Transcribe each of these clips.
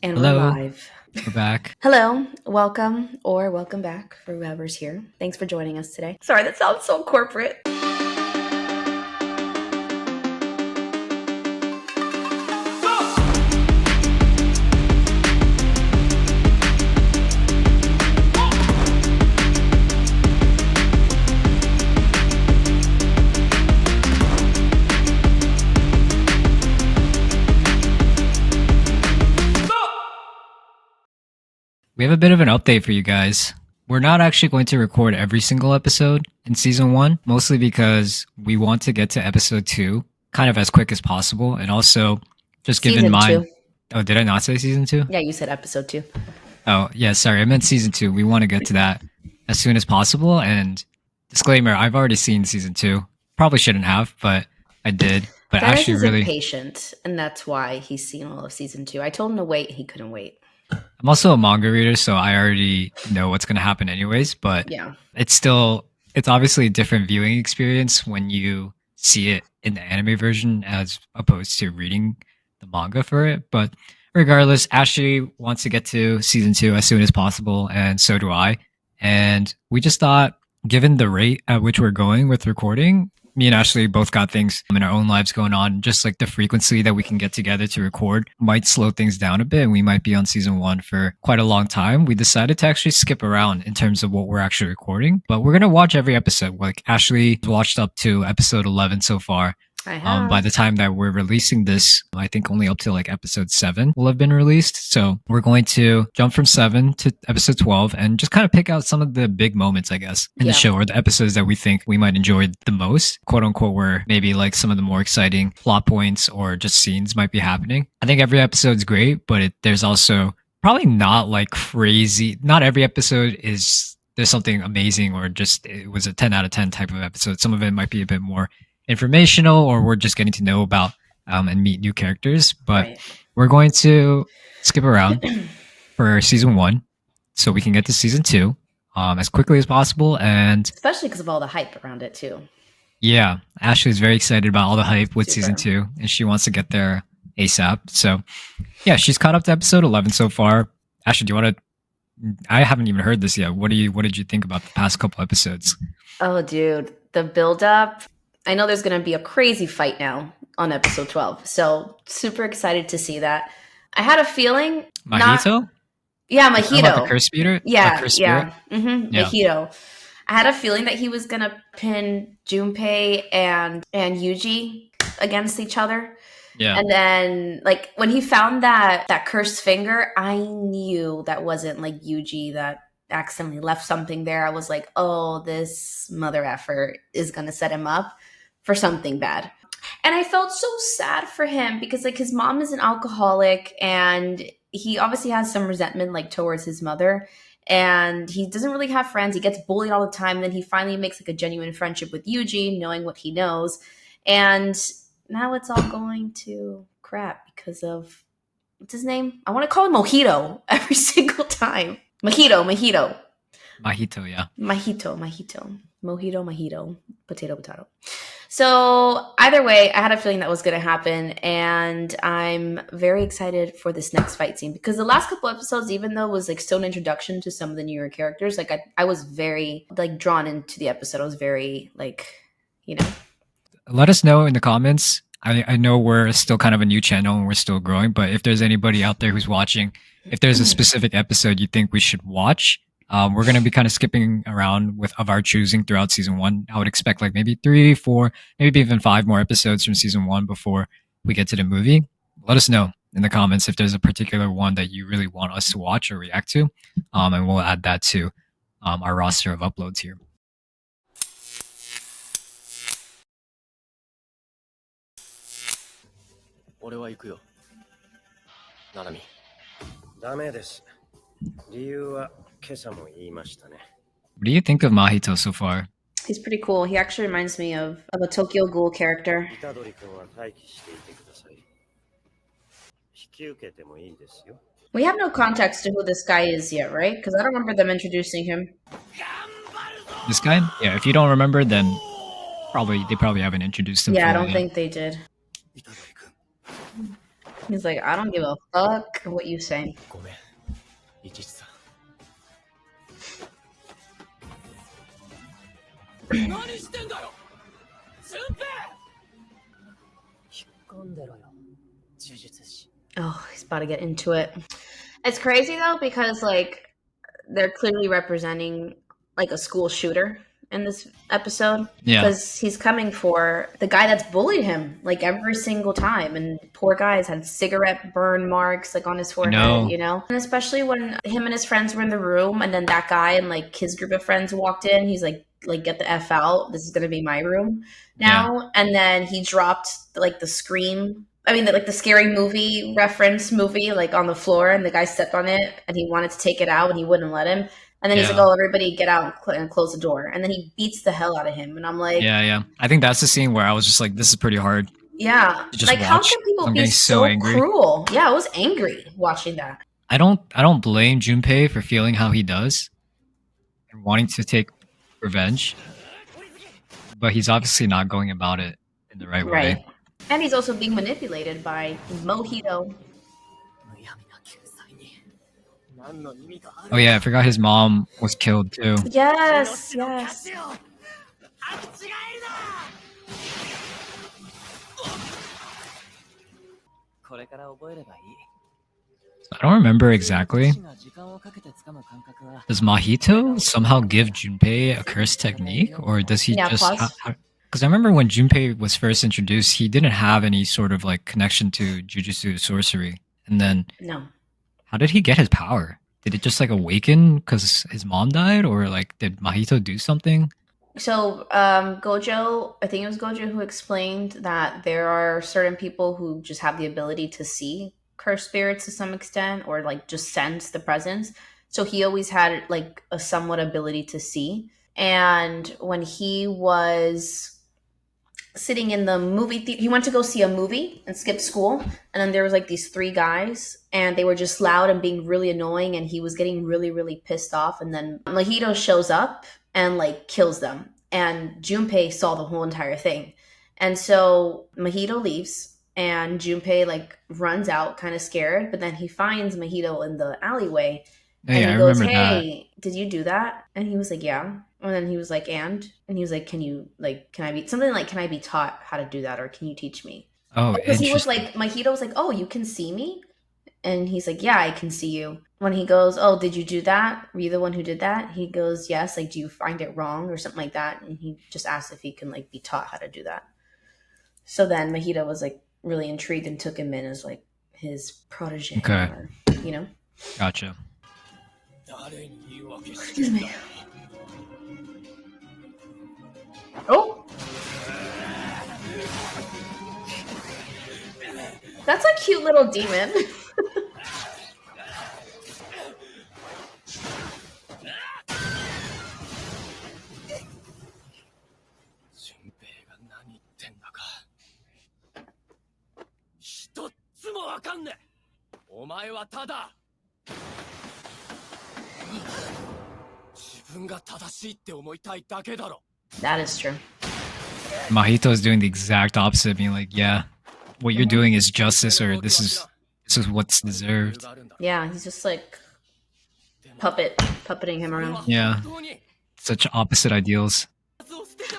And we're Hello, live. we're back. Hello, welcome or welcome back for whoever's here. Thanks for joining us today. Sorry, that sounds so corporate. We have a bit of an update for you guys. We're not actually going to record every single episode in season 1, mostly because we want to get to episode 2 kind of as quick as possible. And also, just keep in Season mind. 2. Oh, did I not say season 2? Yeah, you said episode 2. Oh, yeah, sorry. I meant season 2. We want to get to that as soon as possible. And disclaimer, I've already seen season 2. Probably shouldn't have, but I did. But Dennis actually, is really. impatient, and that's why he's seen all of season 2. I told him to wait, he couldn't wait. I'm also a manga reader, so I already know what's going to happen anyways, but Yeah. it's obviously a different viewing experience when you see it in the anime version as opposed to reading the manga for it. But regardless, Ashley wants to get to season 2 as soon as possible, and so do I. And we just thought, given the rate at which we're going with recording, me and Ashley both got things in our own lives going on. Just like the frequency that we can get together to record might slow things down a bit. And we might be on season 1 for quite a long time. We decided to actually skip around in terms of what we're actually recording, but we're going to watch every episode. Like Ashley watched up to episode 11 so far. I have. By the time that we're releasing this, I think only up to like episode 7 will have been released. So we're going to jump from 7 to episode 12 and just kind of pick out some of the big moments, I guess, in the show, or the episodes that we think we might enjoy the most, quote unquote, where maybe like some of the more exciting plot points or just scenes might be happening. I think every episode's great, but there's also probably not like crazy. Not every episode there's something amazing or just it was a 10 out of 10 type of episode. Some of it might be a bit more informational, or we're just getting to know about and meet new characters. But we're going to skip around for season 1 so we can get to season 2 as quickly as possible. And especially because of all the hype around it too. Yeah, Ashley's very excited about all the hype with season 2, and she wants to get there ASAP. So yeah, she's caught up to episode 11 so far. Ashley, do you want to? I haven't even heard this yet. What did you think about the past couple episodes? Oh, dude, the build up. I know there's going to be a crazy fight now on episode 12. So super excited to see that. I had a feeling. Mahito? Mahito. The curse spirit? Yeah. Yeah. Mahito. I had a feeling that he was going to pin Junpei and Yuji against each other. Yeah. And then like when he found that cursed finger, I knew that wasn't like Yuji that accidentally left something there. I was like, oh, this mother effer is going to set him up for something bad. And I felt so sad for him because like his mom is an alcoholic and he obviously has some resentment like towards his mother, and he doesn't really have friends. He gets bullied all the time. And then he finally makes like a genuine friendship with Yuji, knowing what he knows. And now it's all going to crap because of, what's his name? I want to call him Mojito every single time. Mahito, yeah. Mojito, potato. So either way, I had a feeling that was going to happen, and I'm very excited for this next fight scene because the last couple episodes, even though it was like still an introduction to some of the newer characters, like I was very like drawn into the episode. I was very like, Let us know in the comments. I know we're still kind of a new channel and we're still growing, but if there's anybody out there who's watching, if there's a specific episode you think we should watch, we're going to be kind of skipping around of our choosing throughout season 1. I would expect like maybe 3, 4, maybe even 5 more episodes from season 1 before we get to the movie. Let us know in the comments if there's a particular one that you really want us to watch or react to, and we'll add that to our roster of uploads here. What do you think of Mahito so far? He's pretty cool. He actually reminds me of a Tokyo Ghoul character. We have no context to who this guy is yet, right? Because I don't remember them introducing him. This guy? Yeah, if you don't remember, then they probably haven't introduced him. Yeah, I don't think they did. He's like, I don't give a fuck what you say. ごめん、一さん。何してんだよ、純平。引っ込んでろよ、呪術師。 Oh, he's about to get into it. It's crazy though because like they're clearly representing like a school shooter in this episode. Yeah. Because he's coming for the guy that's bullied him like every single time, and poor guy's had cigarette burn marks like on his forehead, you know? And especially when him and his friends were in the room, and then that guy and like his group of friends walked in, he's like get the F out. This is gonna be my room now. Yeah. And then he dropped like the scream. I mean, like the scary movie reference movie, like on the floor, and the guy stepped on it, and he wanted to take it out, and he wouldn't let him. And then he's like, "Oh, everybody, get out and close the door." And then he beats the hell out of him, and I'm like, "Yeah." I think that's the scene where I was just like, "This is pretty hard." Yeah, like watch. How can people be so cruel? Yeah, I was angry watching that. I don't blame Junpei for feeling how he does and wanting to take revenge, but he's obviously not going about it in the right way. And he's also being manipulated by Mojito. Oh yeah, I forgot his mom was killed too. Yes. I don't remember exactly. Does Mojito somehow give Junpei a curse technique, or does he just... Because I remember when Junpei was first introduced, he didn't have any sort of like connection to Jujutsu sorcery. And then... No. How did he get his power? Did it just like awaken because his mom died, or like did Mojito do something? So Gojo, I think it was Gojo who explained that there are certain people who just have the ability to see cursed spirits to some extent, or like just sense the presence. So he always had like a somewhat ability to see. And when he was sitting in the movie theater, he went to go see a movie and skipped school, and then there was like these three guys, and they were just loud and being really annoying, and he was getting really, really pissed off. And then Mojito shows up and like kills them, and Junpei saw the whole entire thing. And so Mojito leaves, and Junpei like runs out kind of scared, but then he finds Mojito in the alleyway, and he goes, "Hey, did you do that?" And he was like, "Yeah." And then he was like, and he was like, can I be taught how to do that, or can you teach me? Oh, because he was like, Mojito was like, "Oh, you can see me?" And he's like, "Yeah, I can see you." When he goes, "Oh, did you do that? Were you the one who did that?" He goes, "Yes." Like, do you find it wrong or something like that? And he just asked if he can like be taught how to do that. So then Mojito was like really intrigued and took him in as like his protege. Okay. Or, you know? Gotcha. Excuse me. Oh! That's a cute little demon. That is true. Mojito is doing the exact opposite, being like, "Yeah, what you're doing is justice, or this is what's deserved." Yeah, he's just like puppeting him around. Yeah, such opposite ideals.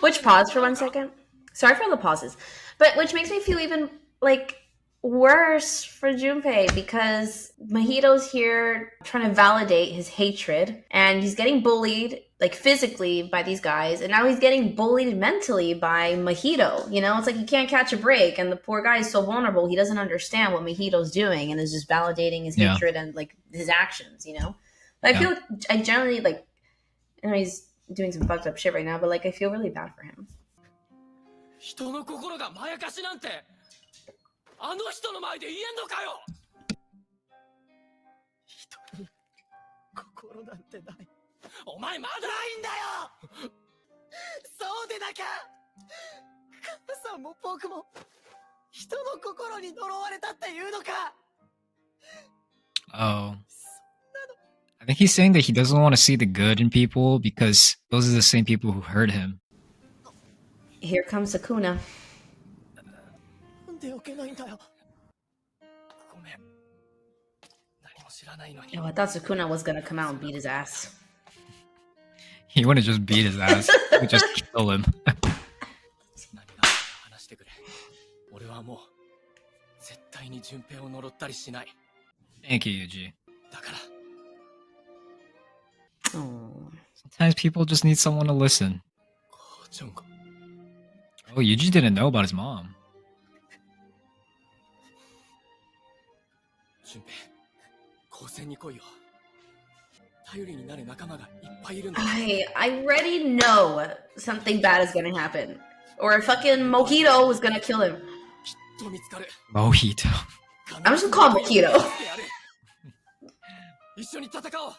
Which, pause for 1 second. Sorry for all the pauses, but which makes me feel even like worse for Junpei, because Mojito's here trying to validate his hatred, and he's getting bullied like physically by these guys, and now he's getting bullied mentally by Mojito. You know, it's like he can't catch a break, and the poor guy is so vulnerable. He doesn't understand what Mojito's doing, and is just validating his hatred and like his actions. You know, but I feel I generally like, I know he's doing some fucked up shit right now, but like I feel really bad for him. あの人の前で言えんのかよ。人に心なんてない。お前まだないんだよ。そうでなきゃ。母さんも僕も人の心に呪われたっていうのか。Oh. I think he's saying that he doesn't want to see the good in people because those are the same people who hurt him. Here comes Sakuna. 知らないのに。 Oh, I thought Sukuna was gonna come out and beat his ass. He wouldn't just beat his ass. He would just kill him. 何があったか話してくれ。俺はもう絶対に順平を呪ったりしない。 Thank you, Yuji. だから Oh. Sometimes people just need someone to listen. 母ちゃんが Oh, Yuji didn't know about his mom. 順平、高専に来いよ。頼りになる仲間がいっぱいいるんだ。 I already know something bad is gonna happen. Or fucking Mojito is gonna kill him. きっと見つかる。 Mojito. I'm just gonna call him Mojito. 一緒に戦おう。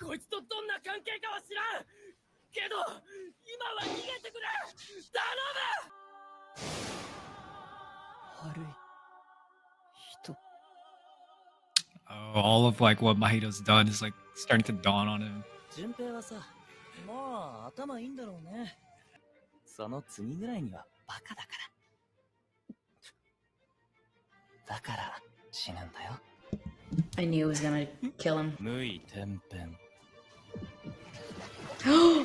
こいつとどんな関係かは知らんけど、今は逃げてくれ。頼む。悪い人。 Oh, all of like what Mahito's done is like starting to dawn on him. 順平はさ、まあ頭いいんだろうね。その次ぐらいにはバカだから。だから死ぬんだよ。 I knew it was gonna kill him. 無意天変。 Oh.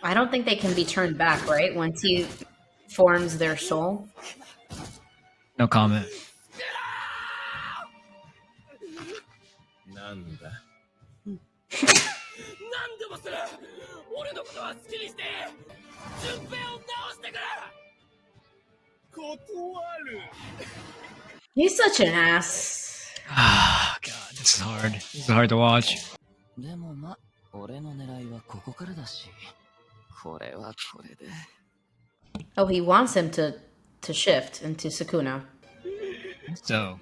I don't think they can be turned back, right? Once he forms their soul. No comment. なんだ。何でもする。俺のことは好きにして順平を直してくれ。断る。 He's such an ass. Ah, God, this is hard. This is hard to watch. でもま、俺の狙いはここからだし、これはこれで。 Oh, he wants him to shift into Sukuna. So,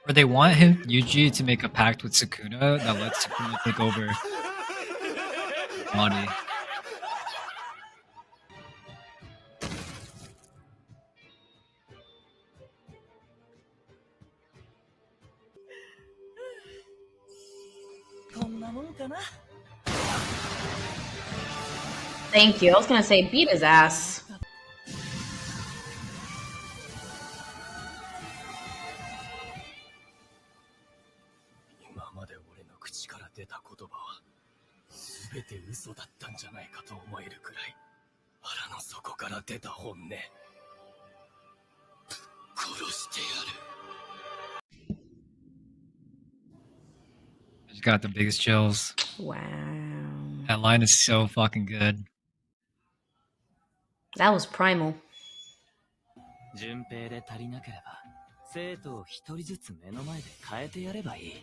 or they want him, Yuji, to make a pact with Sukuna that lets Sukuna take over Mari. こんなもんかな。 Thank you. I was gonna say beat his ass. 今まで俺の口から出た言葉は全て嘘だったんじゃないかと思えるくらい腹の底から出た本音。ぶっ殺してやる。 Just got the biggest chills. Wow. That line is so fucking good. That was primal. 順平で足りなければ生徒を一人ずつ目の前で変えてやればいい。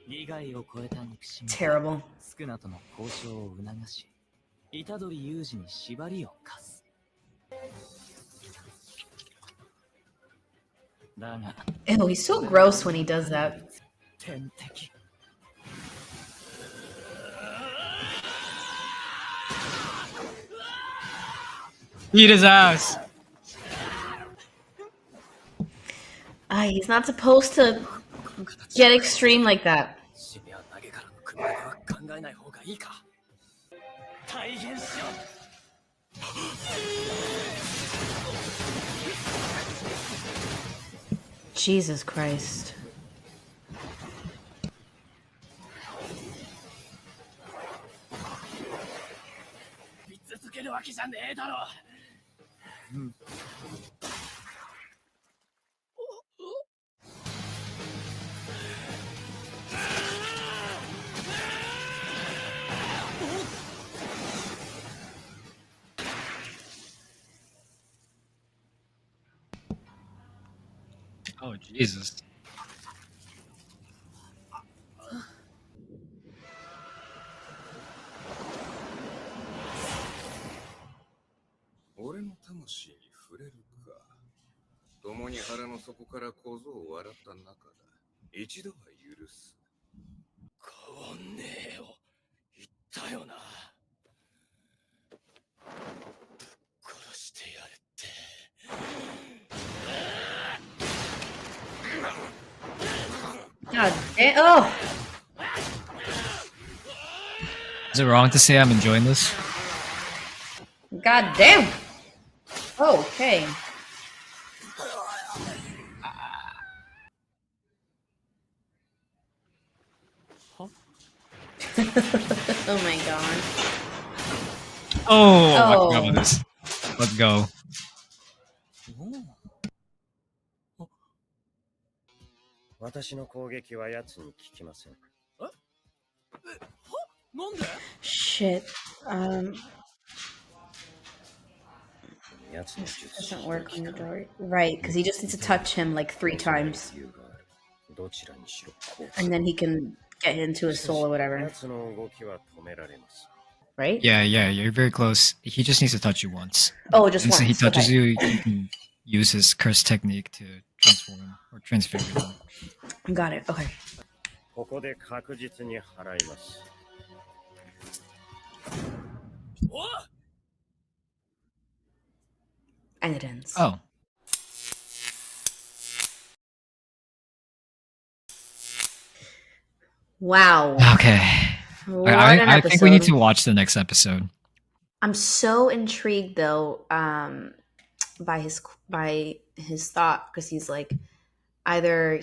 利害を超えた憎しみ。 Terrible. スクナとの交渉を促し、虎杖裕二に縛りを課す。だが、 Ew, he's so gross when he does that. 天敵。 Beat his ass. He's not supposed to get extreme like that. シビア投げからの組み立ては考えない方がいいか。大変しよう。 Jesus Christ. 見続けるわけじゃねえだろ。 Oh, Jesus. 俺の魂に触れるか。共に腹の底から小僧を笑った仲だ。一度は許す。変わんねえよ。言ったよな。殺してやるって。 God damn. Oh. Is it wrong to say I'm enjoying this? God damn. Okay. Oh my god. Oh, I Oh. forgot about this. Let's go. 私の攻撃は奴に効きません。なんで Shit. 奴の術 Doesn't work on the door. Right, because he just needs to touch him like 3 times. 理由がある。どちらにしろこう And then he can get into his soul or whatever. 奴の動きは止められます。 Right? Yeah, you're very close. He just needs to touch you once. Oh, just And so once. he touches Okay. you, you can use his curse technique to transform him or transfigure him. Got it. Okay. ここで確実に払います。 And it ends. Oh. Wow. Okay. What an I think we need episode. to watch the next episode. I'm so intrigued though, by his thought, because he's like, either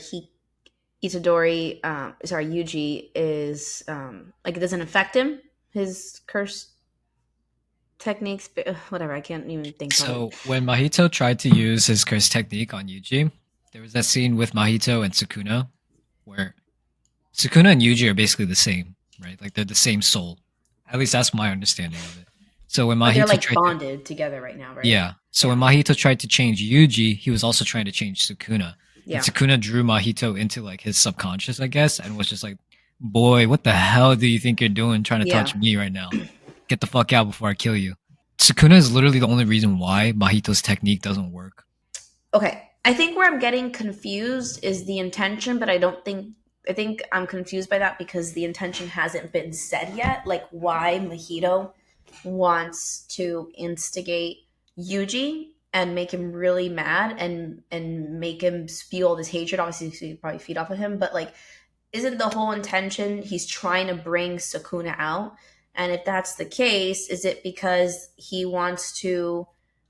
Itadori, Yuji is like it doesn't affect him, his curse techniques, but whatever, I can't even think of So it. when Mahito tried to use his curse technique on Yuji, there was that scene with Mahito and Sukuna where Sukuna and Yuji are basically the same, right? Like they're the same soul. At least that's my understanding of it. So when But they're Mahito like tried bonded together right now, right? yeah. So when Mahito tried to change Yuji, he was also trying to change Sukuna. Yeah. And Sukuna drew Mahito into like his subconscious, I guess, and was just like, "Boy, what the hell do you think you're doing trying to Yeah. touch me right now? Get the fuck out before I kill you." Sukuna is literally the only reason why Mahito's technique doesn't work. Okay. I think where I'm getting confused is the intention, but I think I'm confused by that because the intention hasn't been said yet. Like why Mahito wants to instigate Yuji and make him really mad and make him spew all this hatred. Obviously, so you probably feed off of him, but like, isn't the whole intention he's trying to bring Sukuna out? And if that's the case, is it because he wants to?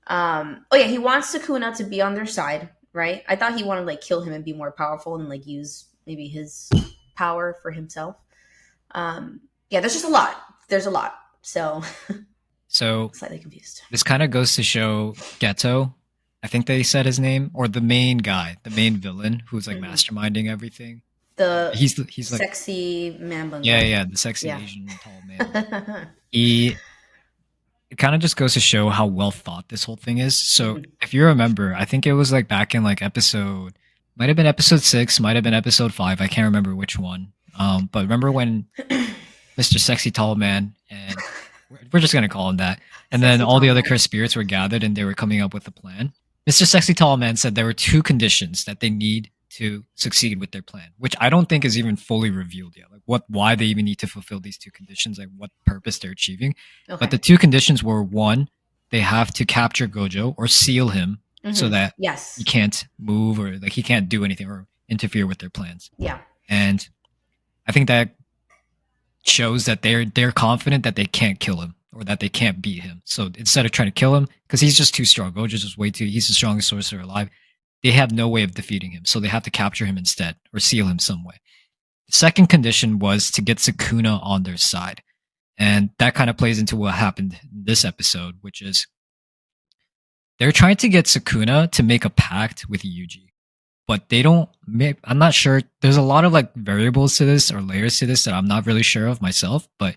He wants Sukuna to be on their side, right? I thought he wanted to like kill him and be more powerful and like use maybe his power for himself. There's just a lot. There's a lot. So So slightly confused. this kind of goes to show Geto. I think they said his name, or the main guy, the main villain who's like Mhm. masterminding everything. The He's like sexy man bun. yeah, the sexy Yeah. Asian tall man. It kind of just goes to show how well thought this whole thing is. So Mhm. if you remember, I think it was like back in like might have been episode 6, might have been episode 5. I can't remember which one. But remember when Mr. Sexy Tall Man, and we're just gonna call him that, and then Sexy all the Tall other Man. cursed spirits were gathered and they were coming up with a plan. Mr. Sexy Tall Man said there were 2 conditions that they need to succeed with their plan, which I don't think is even fully revealed yet. Like why they even need to fulfill these 2 conditions, like what purpose they're achieving. Okay. But the 2 conditions were, 1, they have to capture Gojo or seal him so Mhm. that Yes. he can't move or like he can't do anything or interfere with their plans. Yeah. And I think that shows that they're confident that they can't kill him or that they can't beat him. So instead of trying to kill him, because he's just too strong, Gojo's just he's the strongest sorcerer alive. They have no way of defeating him, so they have to capture him instead or seal him some way. The second condition was to get Sukuna on their side. And that kind of plays into what happened in this episode, which is they're trying to get Sukuna to make a pact with Yuji. But they don't I'm not sure. There's a lot of like variables to this or layers to this that I'm not really sure of myself, but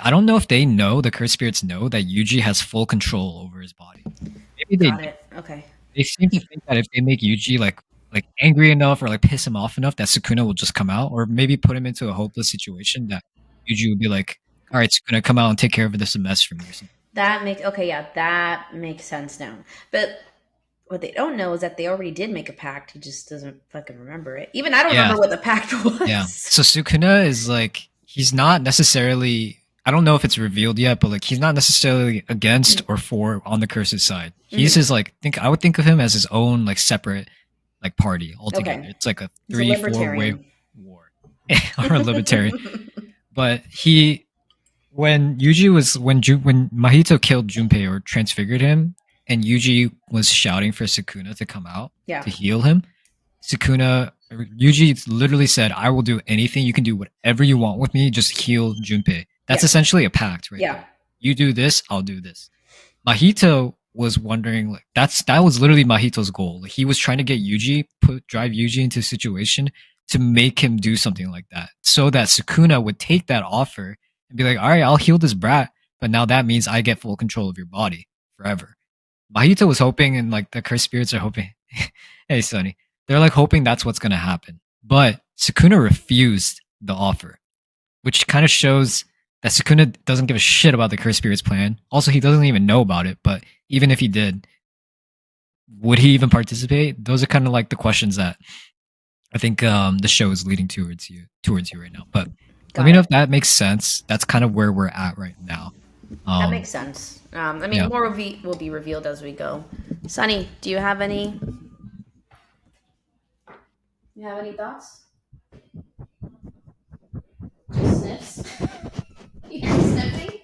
I don't know if they know, the cursed spirits know that Yuji has full control over his body. Maybe Got it. Okay. they seem to think that if they make Yuji like angry enough or like piss him off enough that Sukuna will just come out, or maybe put him into a hopeless situation that Yuji would be like, "All right, Sukuna, come out and take care of this mess for me," or something. That makes sense now. But what they don't know is that they already did make a pact. He just doesn't fucking remember it. Even I don't Yeah. remember what the pact was. Yeah. So Sukuna is like, he's not necessarily, I don't know if it's revealed yet, but like he's not necessarily against or for on the curse's side. He's his like, I would think of him as his own like separate like party altogether. Okay. It's like a He's a 3-4 way libertarian. war or a libertarian. But he, when Yuji was when Mahito killed Junpei or transfigured him, and Yuji was shouting for Sukuna to come out to heal him, Yuji literally said, "I will do anything. You can do whatever you want with me. Just heal Junpei." That's essentially a pact, right? There. You do this, I'll do this. Mahito was wondering, like that was literally Mahito's goal. Like, he was trying to get Yuji, drive Yuji into a situation to make him do something like that, so that Sukuna would take that offer and be like, "All right, I'll heal this brat, but now that means I get full control of your body forever." Mahito was hoping, and like the cursed spirits are hoping. Hey, Sonny, they're like hoping that's what's gonna happen, but Sukuna refused the offer, which kind of shows that Sukuna doesn't give a shit about the cursed spirits plan. Also, he doesn't even know about it, but even if he did, would he even participate? Those are kind of like the questions that I think the show is leading towards you right now. But let me know if that makes sense. That's kind of where we're at right now. That makes sense. I mean, more will be revealed as we go. Sunny, do you have any? You have any thoughts? Just sniffs. You're sniffing?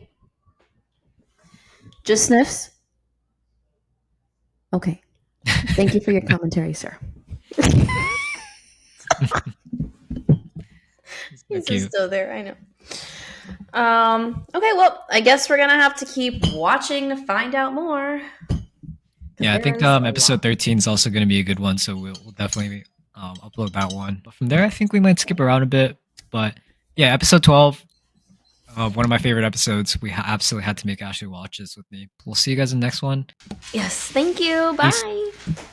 Just sniffs? Okay. Thank you for your commentary, sir. He's still there, I know. Okay, well, I guess we're gonna have to keep watching to find out more. Yeah, I think episode 13 is also going to be a good one, so we'll definitely upload that one. But from there, I think we might skip around a bit. But yeah, episode 12, one of my favorite episodes. We absolutely had to make Ashley watch this with me. We'll see you guys in the next one. Yes, thank you. Bye. Peace.